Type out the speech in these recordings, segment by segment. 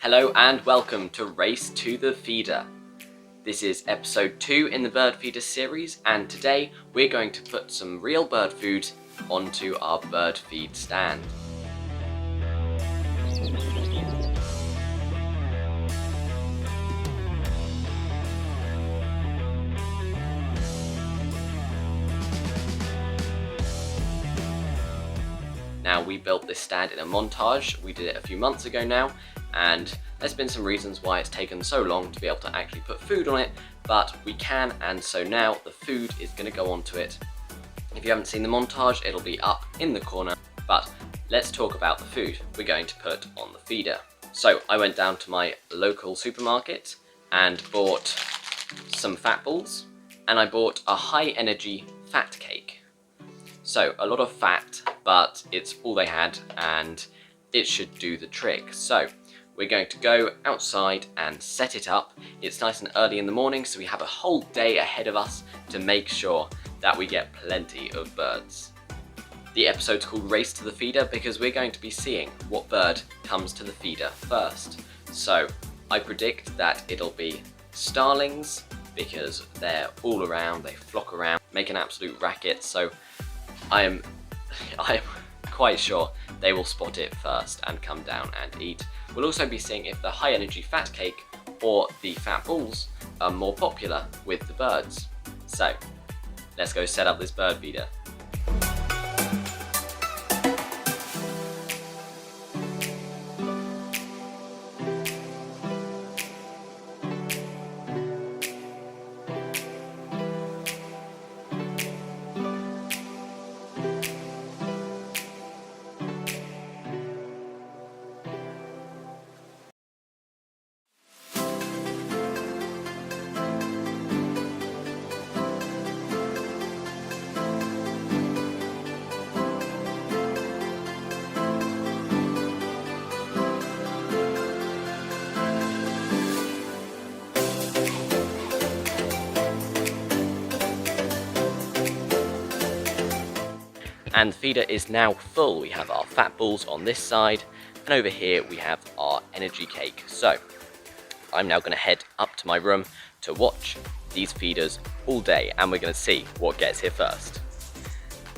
Hello and welcome to Race to the Feeder. This is episode 2 in the bird feeder series, and today we're going to put some real bird food onto our bird feed stand. Now, we built this stand in a montage. We did it a few months ago now, and there's been some reasons why it's taken so long to be able to actually put food on it, but we can, and so now the food is going to go onto it. If you haven't seen the montage, it'll be up in the corner, but let's talk about the food we're going to put on the feeder. So I went down to my local supermarket and bought some fat balls, and I bought a high energy fat cake. So a lot of fat, but it's all they had and it should do the trick. So we're going to go outside and set it up. It's nice and early in the morning, so we have a whole day ahead of us to make sure that we get plenty of birds. The episode's called Race to the Feeder because we're going to be seeing what bird comes to the feeder first. So I predict that it'll be starlings because they're all around, they flock around, make an absolute racket. So I am quite sure they will spot it first and come down and eat. We'll also be seeing if the high energy fat cake or the fat balls are more popular with the birds. So let's go set up this bird feeder. And the feeder is now full. We have our fat balls on this side, and over here we have our energy cake. So I'm now going to head up to my room to watch these feeders all day, and we're going to see what gets here first.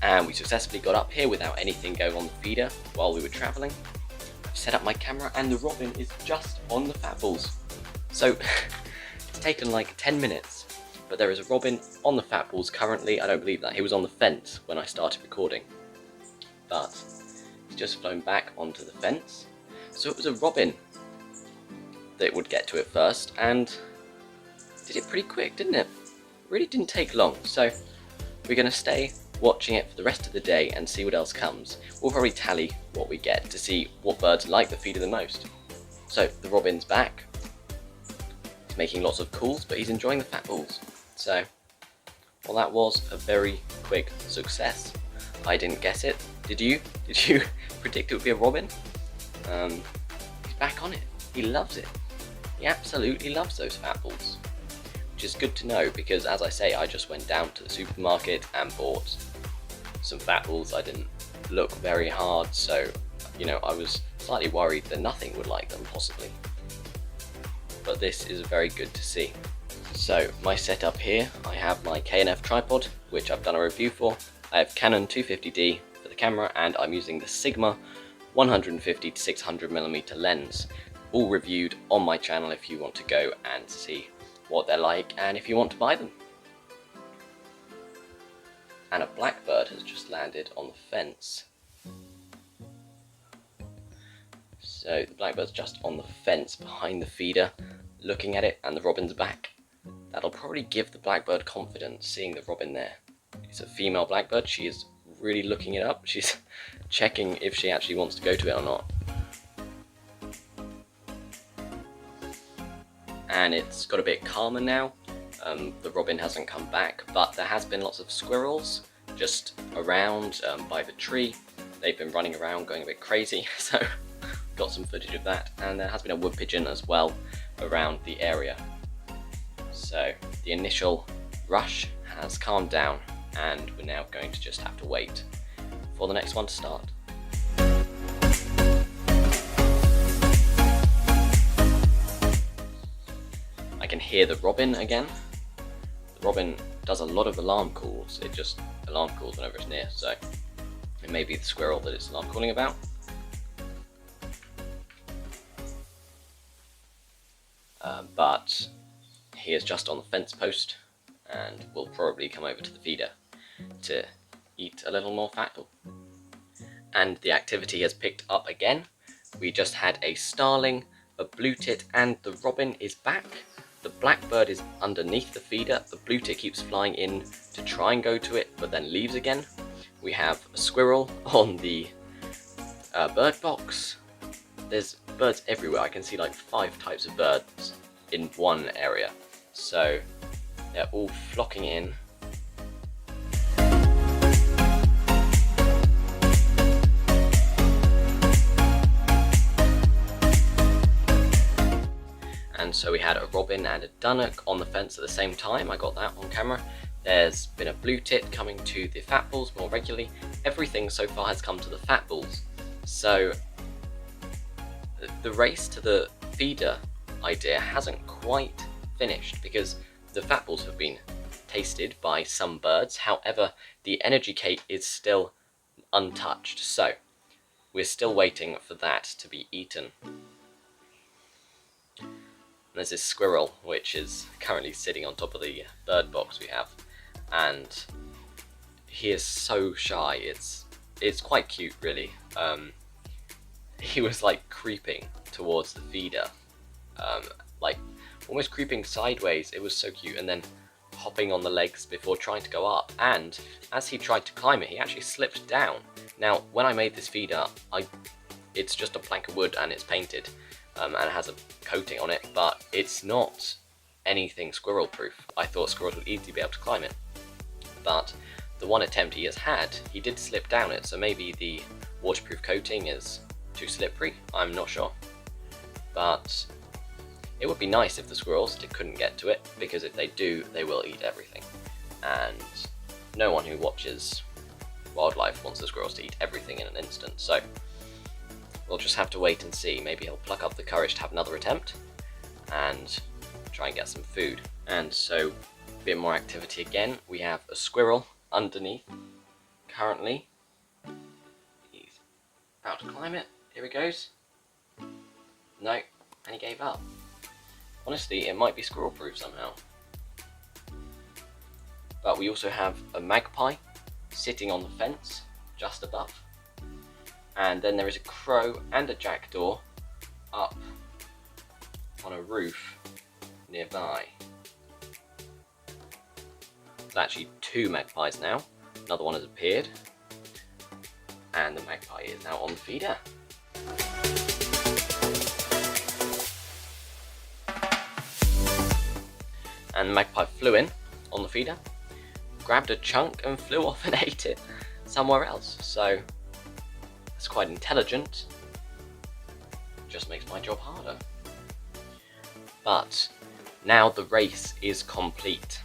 And we successfully got up here without anything going on the feeder while we were travelling. I've set up my camera and the robin is just on the fat balls. So it's taken like 10 minutes. But there is a robin on the fat balls currently. I don't believe that. He was on the fence when I started recording. But he's just flown back onto the fence. So it was a robin that would get to it first, and did it pretty quick, didn't it? Really didn't take long. So we're going to stay watching it for the rest of the day and see what else comes. We'll probably tally what we get to see what birds like the feeder the most. So the robin's back. He's making lots of calls, but he's enjoying the fat balls. So, well, that was a very quick success. I didn't guess it. Did you? Did you predict it would be a robin? He's back on it. He loves it. He absolutely loves those fat balls. Which is good to know because, as I say, I just went down to the supermarket and bought some fat balls. I didn't look very hard, so, I was slightly worried that nothing would like them, possibly. But this is very good to see. So my setup here, I have my K&F tripod, which I've done a review for. I have Canon 250D for the camera, and I'm using the Sigma 150 to 600mm lens. All reviewed on my channel if you want to go and see what they're like and if you want to buy them. And a blackbird has just landed on the fence. So the blackbird's just on the fence behind the feeder, looking at it, and the robin's back. That'll probably give the blackbird confidence, seeing the robin there. It's a female blackbird. She is really looking it up. She's checking if she actually wants to go to it or not. And it's got a bit calmer now. The robin hasn't come back, but there has been lots of squirrels just around by the tree. They've been running around going a bit crazy, so got some footage of that. And there has been a wood pigeon as well around the area. So the initial rush has calmed down, and we're now going to just have to wait for the next one to start. hear the robin again. The robin does a lot of alarm calls. It just alarm calls whenever it's near, so it may be the squirrel that it's alarm calling about. But he is just on the fence post and will probably come over to the feeder to eat a little more fattle. And the activity has picked up again. We just had a starling, a blue tit, and the robin is back. The blackbird is underneath the feeder. The blue tit keeps flying in to try and go to it, but then leaves again. We have a squirrel on the bird box. There's birds everywhere. I can see like 5 types of birds in one area. So they're all flocking in. And so we had a robin and a dunnock on the fence at the same time. I got that on camera. There's been a blue tit coming to the fat balls more regularly. Everything so far has come to the fat balls. So the race to the feeder idea hasn't quite finished because the fat balls have been tasted by some birds. However, the energy cake is still untouched. So we're still waiting for that to be eaten. There's this squirrel which is currently sitting on top of the bird box we have, and he is so shy. It's quite cute, really. He was like creeping towards the feeder, like almost creeping sideways. It was so cute, and then hopping on the legs before trying to go up. And as he tried to climb it, he actually slipped down. Now, when I made this feeder, it's just a plank of wood and it's painted. And it has a coating on it, but it's not anything squirrel proof. I thought squirrels would easily be able to climb it, but the one attempt he has had, he did slip down it, so maybe the waterproof coating is too slippery, I'm not sure. But it would be nice if the squirrels couldn't get to it, because if they do, they will eat everything, and no one who watches wildlife wants the squirrels to eat everything in an instant, so we'll just have to wait and see. Maybe he'll pluck up the courage to have another attempt and try and get some food. And so, a bit more activity again. We have a squirrel underneath currently. He's about to climb it. Here he goes. No, and he gave up. Honestly, it might be squirrel proof somehow. But we also have a magpie sitting on the fence just above. And then there is a crow and a jackdaw up on a roof nearby. There's actually 2 magpies now. Another one has appeared. And the magpie is now on the feeder. And the magpie flew in on the feeder, grabbed a chunk and flew off and ate it somewhere else. So it's quite intelligent, just makes my job harder. But now the race is complete.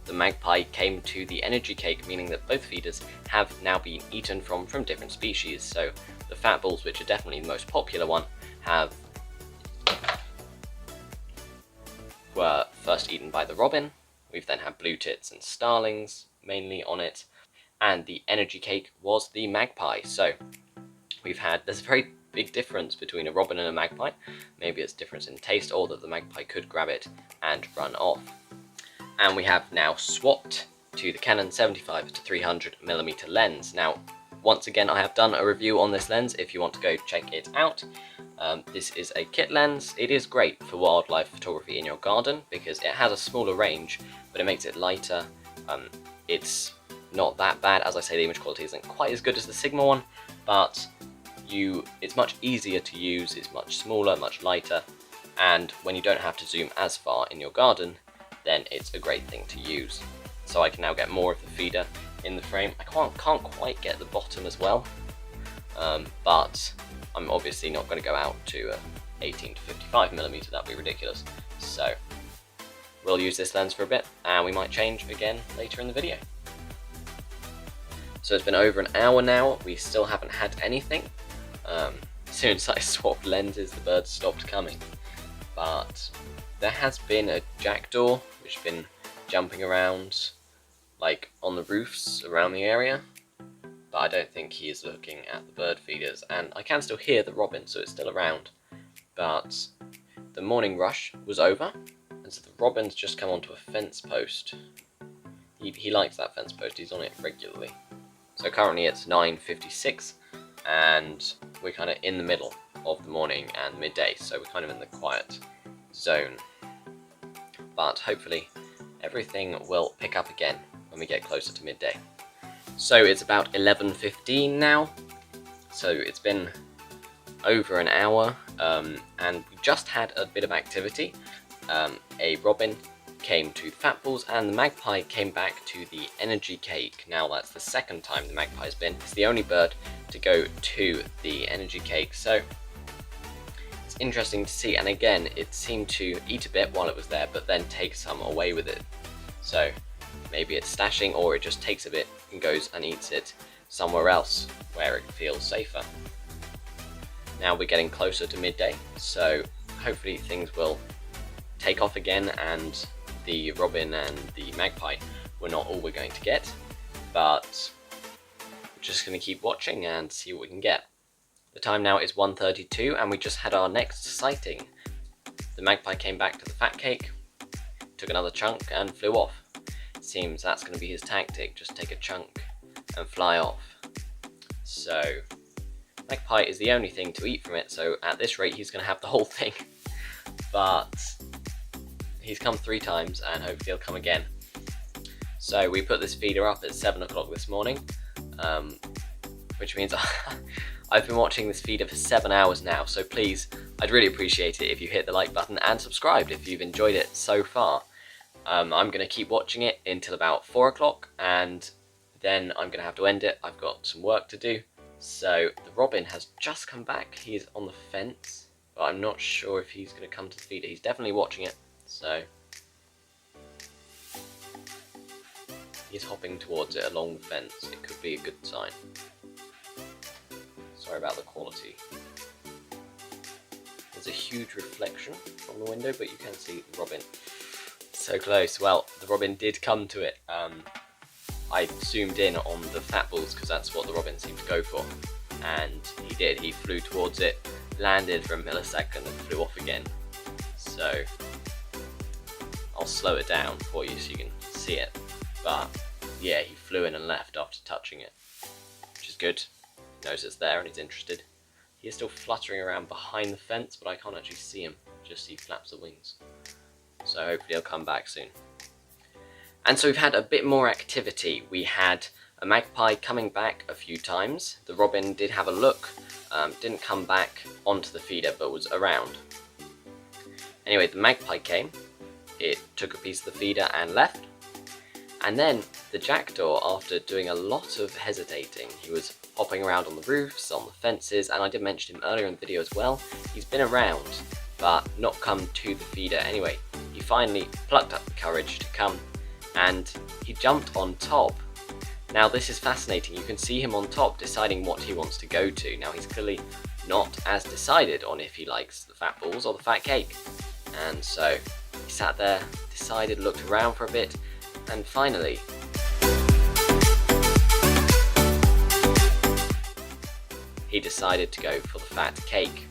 The magpie came to the energy cake, meaning that both feeders have now been eaten from different species. So the fat balls, which are definitely the most popular one, were first eaten by the robin. We've then had blue tits and starlings mainly on it, and the energy cake was the magpie. So there's a very big difference between a robin and a magpie. Maybe it's difference in taste, or that the magpie could grab it and run off. And we have now swapped to the Canon 75 to 300mm lens. Now, once again, I have done a review on this lens if you want to go check it out. This is a kit lens. It is great for wildlife photography in your garden because it has a smaller range, but it makes it lighter. It's not that bad. As I say, the image quality isn't quite as good as the Sigma one, but it's much easier to use, it's much smaller, much lighter, and when you don't have to zoom as far in your garden, then it's a great thing to use. So I can now get more of the feeder in the frame. I can't quite get the bottom as well, but I'm obviously not going to go out to 18 to 55mm, that'd be ridiculous. So we'll use this lens for a bit, and we might change again later in the video. So it's been over an hour now, we still haven't had anything. As soon as I swapped lenses, the birds stopped coming. but there has been a jackdaw which has been jumping around like on the roofs around the area, but I don't think he is looking at the bird feeders, and I can still hear the robin, so it's still around. But the morning rush was over, and so the robin's just come onto a fence post. He likes that fence post, he's on it regularly. So currently it's 9:56, and we're kind of in the middle of the morning and midday, so we're kind of in the quiet zone. But hopefully everything will pick up again when we get closer to midday. So it's about 11:15 now, so it's been over an hour, and we just had a bit of activity. A robin came to the fat balls, and the magpie came back to the energy cake. Now that's the second time the magpie has been. It's the only bird to go to the energy cake, so it's interesting to see. And again, it seemed to eat a bit while it was there, but then take some away with it. So maybe it's stashing, or it just takes a bit and goes and eats it somewhere else where it feels safer. Now we're getting closer to midday, so hopefully things will take off again, and the robin and the magpie were not all we're going to get, but we're just going to keep watching and see what we can get. The time now is 1:32, and we just had our next sighting. The magpie came back to the fat cake, took another chunk and flew off. It seems that's going to be his tactic, just take a chunk and fly off. So magpie is the only thing to eat from it, so at this rate he's going to have the whole thing. But he's come 3 times, and hopefully he'll come again. So we put this feeder up at 7 o'clock this morning, which means I've been watching this feeder for 7 hours now, so please, I'd really appreciate it if you hit the like button and subscribed if you've enjoyed it so far. I'm going to keep watching it until about 4 o'clock, and then I'm going to have to end it. I've got some work to do. So the robin has just come back. He's on the fence, but I'm not sure if he's going to come to the feeder. He's definitely watching it, so he's hopping towards it along the fence. It could be a good sign. Sorry about the quality. There's a huge reflection from the window, but you can see the robin. So close. Well, the robin did come to it. I zoomed in on the fat balls because that's what the robin seemed to go for, and he did. He flew towards it, landed for a millisecond and flew off again. So I'll slow it down for you so you can see it. But yeah, he flew in and left after touching it, which is good. He knows it's there and he's interested. He is still fluttering around behind the fence, but I can't actually see him, just see flaps of wings. So hopefully he'll come back soon. And so we've had a bit more activity. We had a magpie coming back a few times. The robin did have a look, didn't come back onto the feeder, but was around. Anyway, the magpie came, it took a piece of the feeder and left. And then the jackdaw, after doing a lot of hesitating, he was hopping around on the roofs, on the fences, and I did mention him earlier in the video as well. He's been around, but not come to the feeder. Anyway, he finally plucked up the courage to come, and he jumped on top. Now this is fascinating. You can see him on top deciding what he wants to go to. Now he's clearly not as decided on if he likes the fat balls or the fat cake. And so he sat there, decided, looked around for a bit, and finally he decided to go for the fat cake.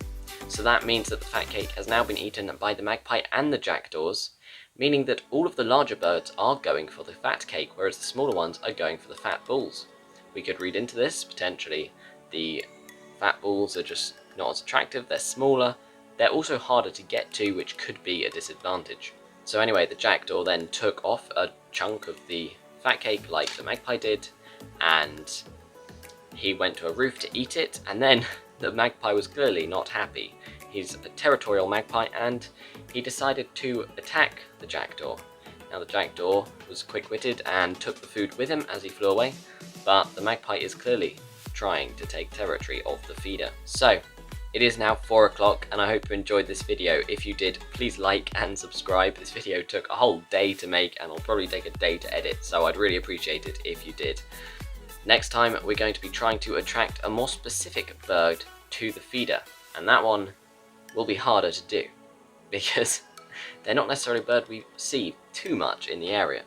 So that means that the fat cake has now been eaten by the magpie and the jackdaws, meaning that all of the larger birds are going for the fat cake, whereas the smaller ones are going for the fat balls. We could read into this, potentially, the fat balls are just not as attractive, they're smaller, they're also harder to get to, which could be a disadvantage. So anyway, the jackdaw then took off a chunk of the fat cake like the magpie did, and he went to a roof to eat it, and then the magpie was clearly not happy. He's a territorial magpie, and he decided to attack the jackdaw. Now the jackdaw was quick-witted and took the food with him as he flew away, but the magpie is clearly trying to take territory of the feeder. So it is now 4 o'clock, and I hope you enjoyed this video. If you did, please like and subscribe. This video took a whole day to make, and it'll probably take a day to edit, so I'd really appreciate it if you did. Next time we're going to be trying to attract a more specific bird to the feeder, and that one will be harder to do, because they're not necessarily a bird we see too much in the area.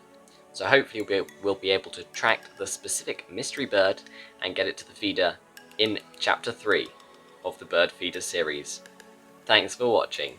So hopefully we'll be able to track the specific mystery bird and get it to the feeder in Chapter 3 of the Bird Feeder series. Thanks for watching.